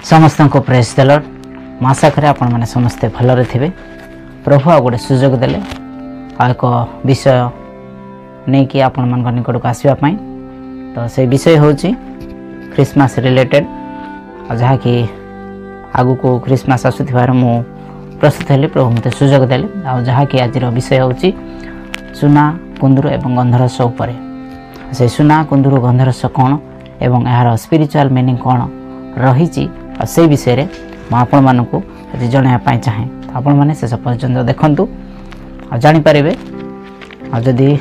समस्त को praise the Lord. आशा करे आपण मैंने समस्ते भलरे थे। प्रभु आ गोटे सुजोग देले एक विषय नहीं कि आपण मान निकट को आसवाई। तो से विषय हूँ क्रिसमस रिलेटेड जहाँ कि आगु को क्रिसमस आसुथिबार मु प्रस्तुत हेली। प्रभु मते सुजोग देले आ जहाँ कि आज विषय हूँ सुना कुंदूर एवं गंधरस उपर। से सुना कुंदूर गंधरस कौन एवं यार स्पिरिचुअल मीनिंग कौन रही से विषय में आपण मानक जनवाई चाहे। आपण मैंने शेष पर्यटन देखूँ और जानीपर। जदि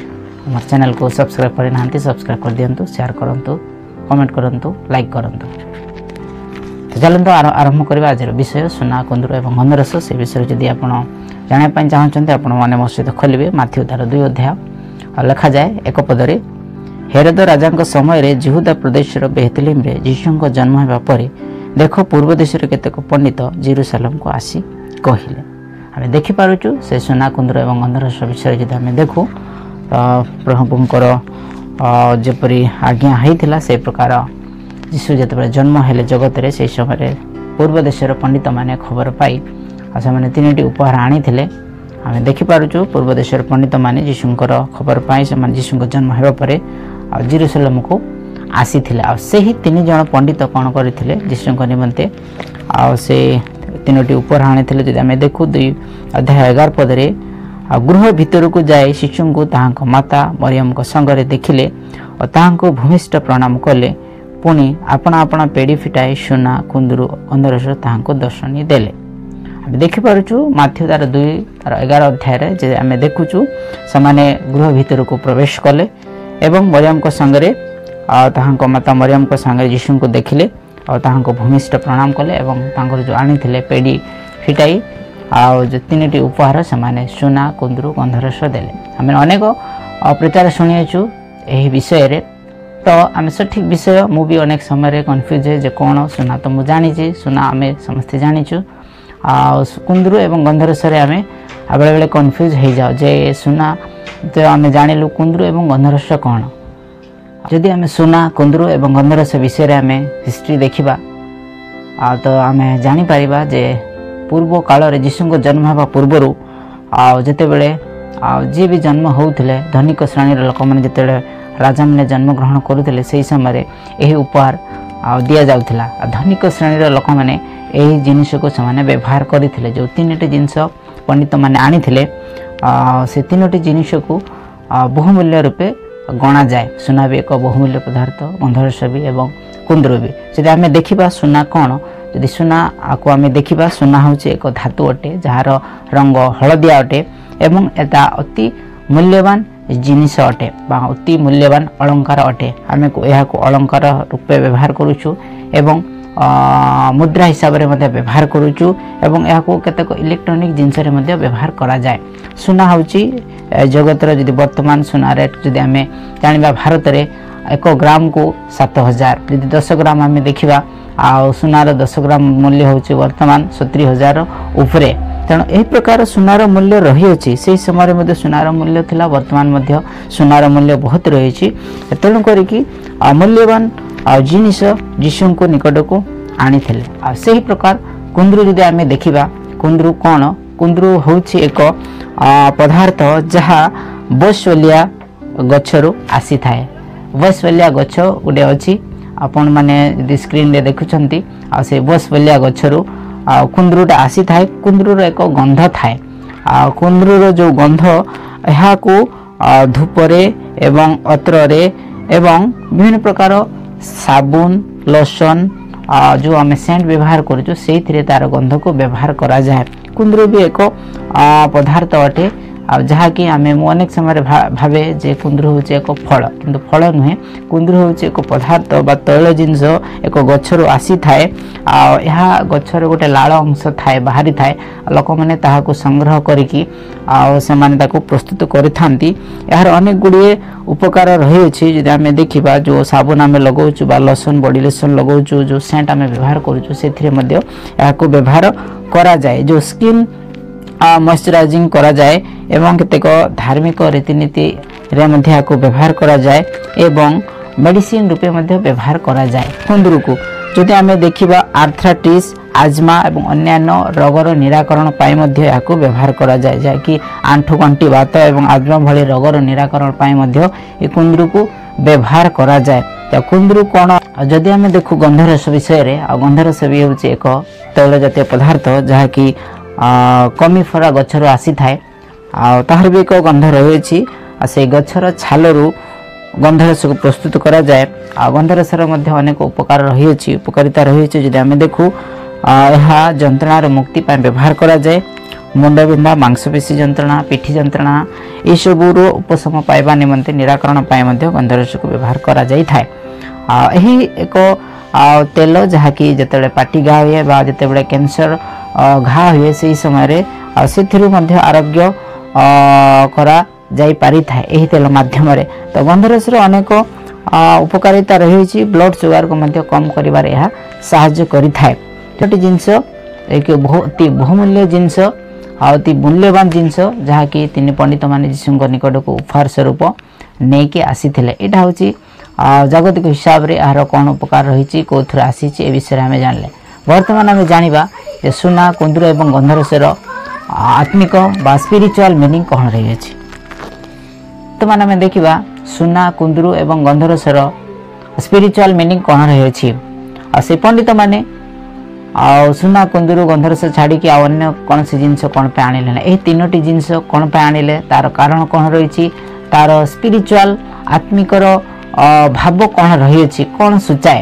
हमारे चैनल को सब्सक्राइब करना सब्सक्राइब कर दिंतु, शेयर करूँ, कमेंट करूँ, लाइक करूँ। तो चलते आरंभ करवा आज विषय सुना कुंदूर एवं गंधरस। से विषय जदि आप जानापी चाहते आपने मो सहित खोलिए मत्थ्यू तार 2 अध्याय लिखा जाए एक पदरे। हेरोद राजा समय जिहुदा प्रदेश बेथलेम रे यीशु जन्म होगा पर देख पूर्व देश केतेक पंडित जेरूसालेम को आसी कहले। आम देखिपुँ से सुना कुंदूर एवं गंधरस विषय जब आम देखूँ प्रभुंकर जपरी आज्ञा होता से प्रकार यीशु जिते जन्म हेले जगत में से समय पूर्व देशर पंडित मैंने खबर पाई से 3टी उपहार आनी थे। आम देखिपुँ पूर्व देशर पंडित मैंने यीशुंकर खबर पाई से यीशु जन्म होगा पर जेरूसालेम को आसी थे। से ही 3 जन पंडित कौन करते यीशु निमंते से 3टी उपहार आनी थे। जब आम देखू 2 अध्याय 11 पदरे गृह भीतर को जाए शिशु को ताहां माता मरियम को संगरे देखिले और ताहां भूमिष्ठ प्रणाम कले। पुणी आपना आपना पेड़ी फिटाई सुना कुंदूर गंधरस ताहां दर्शनी देले। आम देखिपुँ मत्थ्यू तार 2 तार 11 अध्याय जे आम देखुचु से गृह भीतर को प्रवेश कले एवं मरियम को संगरे ताहां माता मरियम को संगे यीशु को देखिले और ताहां भूमिष्ठ प्रणाम कले एवं तांकर जो आनी थे पेड़ी फिटाई आ जो 3टी उपहार से सुना कुंदूर गंधरस देले। आम अनेक प्रचार शुणीचु यही विषय रे। तो आम सठिक विषय मु भी अनेक समय कन्फ्यूज है जे कौन सुना तो मुझे जानी सुना आम समस्ते जानीचु कुंदूर एवं गंधरस आम बेले बेले कन्फ्यूज हो जाओ जे सुना तो आम जानिलु कुंदूर एवं गंधरस कौन। जदि आम सुना कुंदूर एवं गंधरस विषय आम हिस्ट्री देखा तो आम जानीपर जे पूर्व काल यीशु जन्म होगा पूर्वर जिते बड़े जी भी जन्म होते धनिक श्रेणी लोक मैंने जिते राजा मैंने जन्म ग्रहण करुले से समय यही उपहार दि जाऊला। धनिक श्रेणी लोक मैंने यही जिनस को से व्यवहार करते जो 3टी जिनस पंडित मैंने आनी थे से 3टी जिनस को बहुमूल्य रूपे गणा जाए। सुना भी एक बहुमूल्य पदार्थ, गंधरस भी एवं कुंदूर भी। जब आम देखा सुना कौन यदि सुना को आम देखा सुना हूँ एक धातु अटे जार रंग हलदिया अटे एवं एटा अति मूल्यवान जिनिस अटे अति मूल्यवान अलंकार अटे। आम यह अलंकार रूपे व्यवहार करुचु एवं मुद्रा हिसाब से व्यवहार करुचु एवं यह केतेक इलेक्ट्रोनिक जिनस व्यवहार करा जाए। सुना हूँ जगतर जदि वर्तमान सुना रेट जदि आम जाना भारत में 1 ग्राम को 7000 यदि 10 ग्राम आम देखा आ सुनार 10 ग्राम मूल्य होची वर्तमान 70,000 उपरे। तेणु यही प्रकार सुनार मूल्य रही अछि। से समय में सुनार मूल्य थिला, वर्तमान मध्य सुनार मूल्य बहुत रही। तेणु करिकी मूल्यवान जिनिस यीशु को निकट को आनी थे। से ही प्रकार कुंदूर जदि आम देखा कुंदूर कौन कुंदूर होची एक पदार्थ जहाँ बसवलिया गछरु आसी थाए। बसवलिया गछ गोटे अच्छी आपण मैंने स्क्रीन रे देखुंट से बसवलिया गछरु कुंदूरटा आसी थाए। कुंदूर एक गंध थाए। कुंदूर जो गंध यहाँ को धूपरे एवं अत्रे एवं विभिन्न प्रकार साबुन लोशन जो आम सेंट व्यवहार करूँ से तार गंध को व्यवहार करा जाए। कुंदूर भी एक पदार्थ अटे जहाँकि आम अनेक समय भावे जे कुंदूर हूँ एक फल किंतु फल नुहे। कुंदूर हूँ एक पदार्थ बा तैल जिनस एक गछरु आसी थाए। यह गछर गोटे लाल अंश थाए बाहरी थाए। लोक मैंने ताहाको संग्रह करिकी से प्रस्तुत करिथांती। यार अनेक गुड़िए उपकार रही अछि। जदि आम देखा जो साबुन आम लगाऊँ बा लोशन बॉडी लोशन लगाऊँ जो सेंट आम व्यवहार करूँ से व्यवहार करा जाए। जो स्किन मॉइस्चराइजिंग करा जाए एवं केतेक धार्मिक रीतिनीति रे व्यवहार करा जाए एवं मेडिसिन रूपे व्यवहार करा जाए। कुंदूर को जदि आम देखा आर्थराइटिस आजमा एवं अन्यान्य रोगर निराकरण पाई मध्य याकू व्यवहार करा जाए जहाँकि आंठु गंठी बात एवं आजमा भली रोगर निराकरण पाई मध्य ए कुंदरू को व्यवहार करा जाए। तो कुंदरू कौन जदि आम देखु गंधरस विषय रे गंधरस भी हूँ एक तैल जातीय पदार्थ जहाँकि कमिफरा गचर आसी थाए तार भी एक गंध रही से गचर छालू गंधरस को प्रस्तुत करा जाए। गंधरसर मध्य अनेक उपकार रही उपकारिता रही जदि आम देखु यह जंत्रणार मुक्ति पाए व्यवहार करा जाए। मुंडबिंधा मांसपेशी जंत्रणा पिठी जंत्रणा ये सबूर उपशम पाइबा निमंते निराकरण पाए मध्य गंधरस को व्यवहार करा जाई थाए। यही एक तेल जहाँकि जिते पाटी घा हुए जिते कैंसर घा हुए से समय से आरोग्य करा जाई पारि थाए यही तेल माध्यम तो गंधरस अनेक उपकारिता रही ब्लड सुगर को मध्य कम करिबार यह साहाय्य करि थाए। गोटे जिनस एक अति बहुमूल्य जिनस अति मूल्यवान जिनस जहाँकि तीन पंडित माने जीशु निकट को उपहार स्वरूप नहीं कि आसी यहाँ हूँ जागतिक हिसाब से यार कौन उपकार रही कौ थर आसी ए विषय आम जानले। बर्तमान आम जाना जे सुना कुंदरू एवं गंधरसर आत्मिक बा स्पिरिचुअल मीनिंग कौन रही है। बर्तमान आम देखा सुना कुंदरू एवं गंधरसर स्पिरिचुअल मीनिंग कौन रही है। से पंडित माने सुना कुंदरू गंधरस छाड़ी अन्य कौन सी जिनस कौन पे आनिले ना यही तीनोटी जिनस कौन पे आनिले तार कारण कौन रही तार स्पिरिचुअल आत्मिकर भाव कौन रही कौन सूचाए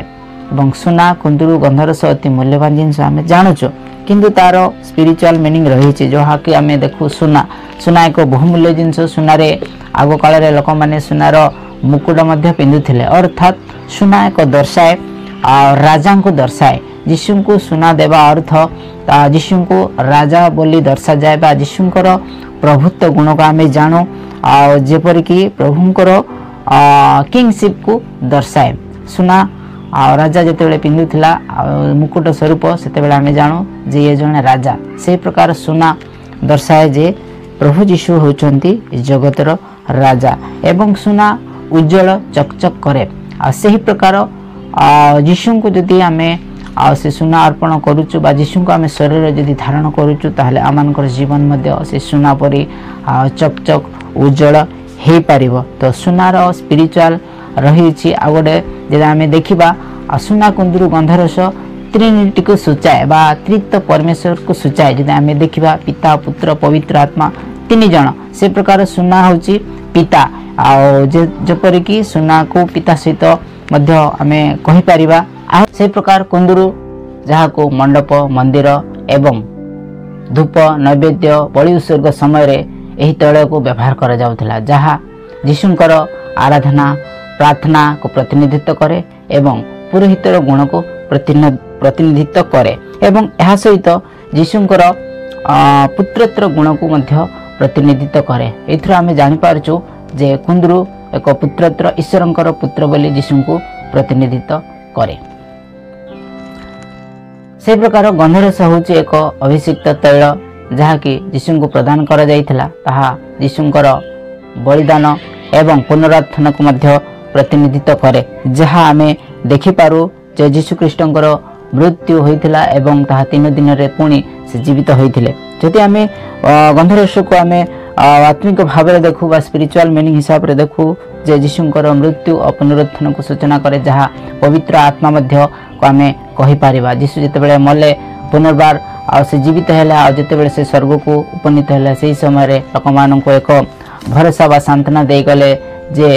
एवं सुना कुंदरू गंधरस अति मूल्यवान जिनस आम जानूचु किंतु तार स्पिरिचुअल मीनिंग रही जहाँ कि आम देखु सुना सुना एक बहुमूल्य जिनस सुनारे आग काल लोक मैंने सुनार मुकुट पिंधुले अर्थात सुना एक दर्शाए राजा को दर्शाए जीशु को सुना देवा अर्थ जीशु को राजा बोली दर्शा जाए जीशुंकर प्रभुत्व गुण को आम जानू जेपरिक प्रभुंकर किंगशिप को दर्शाए सुना राजा जिते पिंधुला मुकुट स्वरूप से आम जानू जे ये जड़े राजा से प्रकार सुना दर्शाए जे प्रभु जीशु होचंती जगतर राजा एवं सुना उज्जवल चकचक करे से प्रकार जीशु को जदि आम से सुना अर्पण करुचु बा जीशु को आम शरीर जदि धारण करुचु ताहले आमानकर जीवन मध्य से सुना परी चकचक उज्जवल हो पारिबो। तो सुनार स्पिरिचुअल रही आ गोटे जब आम देखा सुना कुंदरू गंधरस त्रिनिटी को सूचाए बा त्रित्व परमेश्वर को सूचाए जब आम देखा पिता पुत्र पवित्र आत्मा तीन जन से प्रकार सुना हूँ पिता जपरिक सुना को पिता सहित आम कहीपर से प्रकार कुंदरू जहाँ को मंडप मंदिर एवं धूप नैवेद्य बलि उत्सर्ग समय यही तैल को व्यवहार करा जाउथला जहाँ जीशुंकर आराधना प्रार्थना को प्रतिनिधित्व करे एवं पुरोहितर गुण को प्रतिनिधित्व करे एवं यह सहित जीशुंकर पुत्रत्व गुण को मध्य प्रतिनिधित्व करे। एथर आम जानि पारछु जे कुंदरू एक पुत्रत्व ईश्वरंकर पुत्र बोली जीशु को प्रतिनिधित्व करे। से प्रकार गंधरस हूँ एक अभिषिक्त तैल जहाँकि जीशु को प्रदान करा जाइथिला ताहा जीशुंकर बलिदान एवं पुनरुत्थान को मध्य प्रतिनिधित्व करे जहाँ आम देखिपारू जे जीशु ख्रीष्टंकर मृत्यु होइथिला एवं ताहा 3 दिन रे पुणी से जीवित होइथिले। जदि आम गंधरस को आम आत्मिक भाव में देखू बा स्पिरिचुअल मीनिंग हिसाब से देखू जे जीशुंकर मृत्यु और पुनरुत्थान को सूचना करे जहाँ पवित्र आत्मा मध्य को आम कहीपर जीशु जिते मले पुनर्बार से जीवित है जिते से स्वर्ग को उपनीत है से समय लोक मान एक भरोसा बा सांत्वना दे गले जे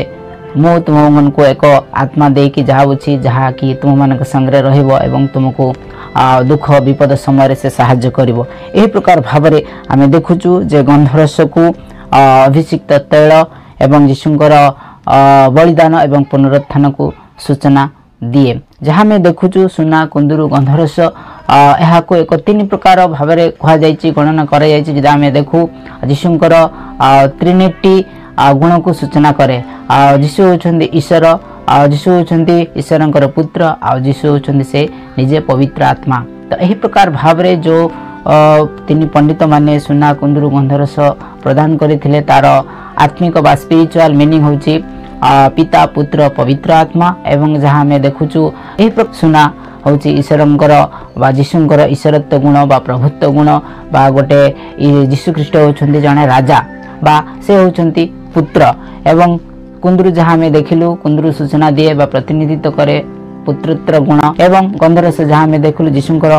मु तुम को एक आत्मा देकी जाऊँगी जहाँ कि तुम मान संगे रही तुमको दुख विपद समय से साहाय्य करिवो। एही प्रकार भाव में आम देखुचु जे गंधरस को अभिषिक्त तैल एवं जीशुंकर बलिदान एवं पुनरुत्थान को सूचना दिए जहाँ में देखुचु सुना कुंदरू गंधरस यह को एक 3 प्रकार भाव में कहुई गणना कर देखू जीशुंकर त्रिनिटी गुण को सूचना करे जीशु होचंदी ईश्वर जीशु होचंदी ईश्वरंकर पुत्र आ जीशु होचंदी से निजे पवित्र आत्मा। तो यही प्रकार भाव में जो 3 पंडित माने सुना कुंदरू गंधरस प्रदान करथिले तार आत्मिक बा स्पिरिचुअल मीनिंग होची पिता पुत्र पवित्र आत्मा एवं जहाँ में देखुचु यही सुना होची ईश्वरंकर बा जीशुंकर ईश्वरत्व गुण बा प्रभुत्व गुण बा गोटे जीशु ख्रीष्ट होचंती जने राजा बा से होचंती पुत्र एवं कुंदरू जहाँ आम देखिलु कुंदरू सूचना दिए बा प्रतिनिधित्व करे पुत्रत्व गुण एवं गंधरस जहाँ आम देखिलु जीशुंकर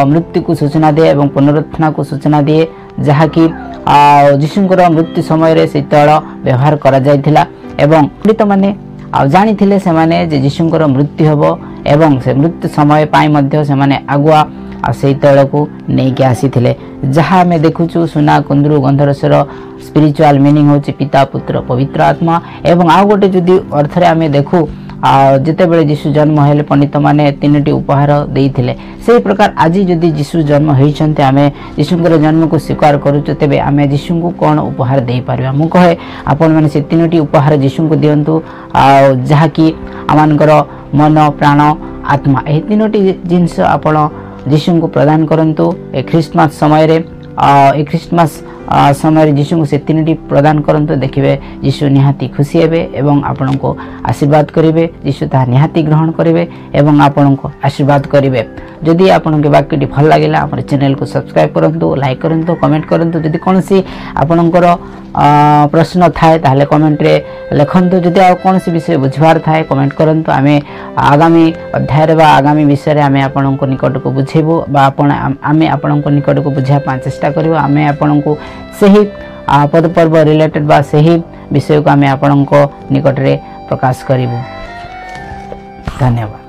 मृत्यु को सूचना दिए एवं पुनरुत्थान को सूचना दिए जहाँकि जीशुंकर मृत्यु समय से तैल व्यवहार करा जायथिला एवं पंडित माने जानी थिले से माने जे जीशुंकर मृत्यु हबो एवं से मृत्यु समय पाई मध्य से माने आगुआ से तैल को नहीं के आसी थिले जहाँ आम देखुचु सुना कुंदरू गंधरसर स्पिरिचुअल मीनिंग होची पिता पुत्र पवित्र आत्मा एवं आ गोटे जदि अर्थ रे आम देखु जिते बेले जीशु जन्म हेले पंडित माने तीनटी उपहार देइथिले से प्रकार आज जदि जीशु जन्म होइछन्ते आमे जीशुंकर जन्म को स्वीकार करूछु तेबे आमे जीशु को कोन उपहार देई पारबा मु कहे आपन माने से तीनटी उपहार जीशु को दियंतु जहा कि आमानकर मन प्राण आत्मा ए तीनटी जिंस आपण जीशु को प्रदान करंतु ए क्रिसमस समय रे ए क्रिसमस समय जीशु को से तीनटी प्रदान करंतु देखिबे जीशु निहाती खुशी हेबे एवं आपन को आशीर्वाद करिवे जीशु ता निहाती ग्रहण करिवे एवं आपन को आशीर्वाद करिवे जदि आपन के वाक्यटी भल लागिला हमर चैनल को सब्सक्राइब करंतु लाइक करंतु कमेंट करंतु जदि कोनसी आपनकर प्रश्न थाए ताहले कमेंट रे लेखंतु जदि आ कोनसी विषय बुझवार थाए कमेंट करंतु आमे आगामी अध्याय रे बा आगामी विषय रे आमे आपन को निकट को बुझेबो बा आपण आमे आपन को निकट को बुझा पा चेष्टा करबो आमे आपन को सही पद पर्व रिलेटेड बा सही विषय को आमे आपन को निकट रे प्रकाश करिबो। धन्यवाद।